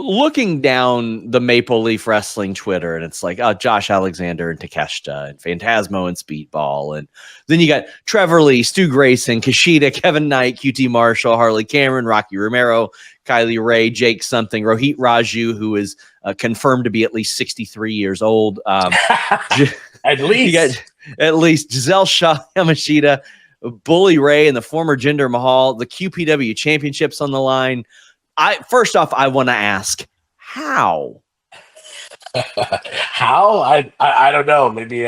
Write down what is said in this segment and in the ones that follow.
looking down the Maple Leaf Wrestling Twitter, and it's like, oh, Josh Alexander and Takeshita and Phantasmo and Speedball. And then you got Trevor Lee, Stu Grayson, Kushida, Kevin Knight, QT Marshall, Harley Cameron, Rocky Romero, Kylie Ray, Jake something, Rohit Raju, who is confirmed to be at least 63 years old. At least. You got at least Giselle Shaw, Yamashita, Bully Ray, and the former Jinder Mahal. The QPW championships on the line. First off, I want to ask, how? How? I don't know. Maybe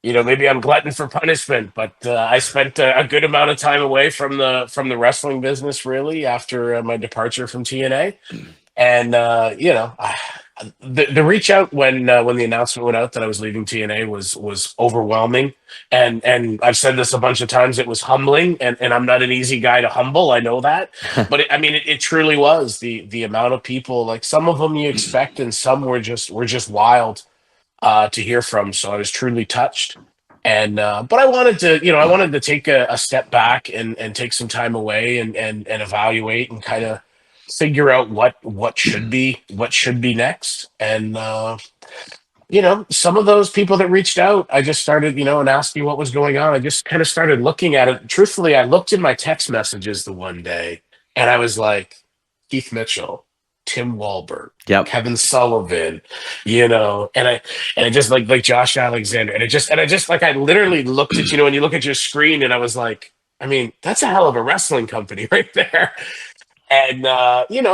maybe I'm glutton for punishment, but I spent a good amount of time away from the wrestling business, really, after my departure from TNA. And the reach out when the announcement went out that I was leaving TNA was overwhelming, and I've said this a bunch of times. It was humbling, and I'm not an easy guy to humble. I know that, but it truly was the amount of people. Like, some of them you expect, and some were just wild to hear from. So I was truly touched, and but I wanted to take a step back and take some time away and evaluate and kind of figure out what should be next. And some of those people that reached out, I just started and asked me what was going on. I just kind of started looking at it. Truthfully, I looked in my text messages the one day, and I was like, Keith Mitchell, Tim Wahlberg, Yep. Kevin Sullivan, and I just like Josh Alexander, and I just like, I literally looked at when you look at your screen, and I was like, that's a hell of a wrestling company right there. And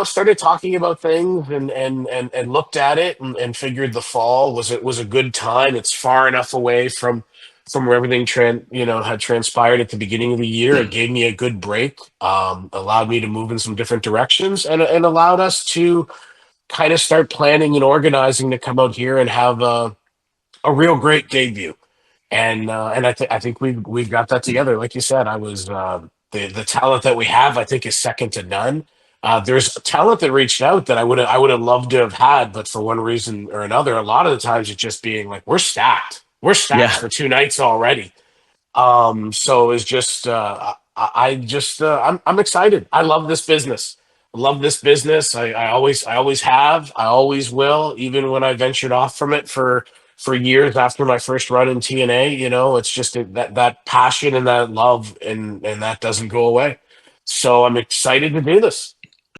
started talking about things and looked at it and figured the fall was a good time. It's far enough away from where everything had transpired at the beginning of the year. It gave me a good break, allowed me to move in some different directions, and allowed us to kind of start planning and organizing to come out here and have a real great debut. And I think we've got that together. Like you said, I was. The talent that we have, I think, is second to none. There's talent that reached out that I would have loved to have had, but for one reason or another, a lot of the times it's just being like, we're stacked for 2 nights already. So it's just I'm excited. I love this business. I always have. I always will. Even when I ventured off from it for years after my first run in TNA, it's just that passion and that love, and that doesn't go away. So I'm excited to do this.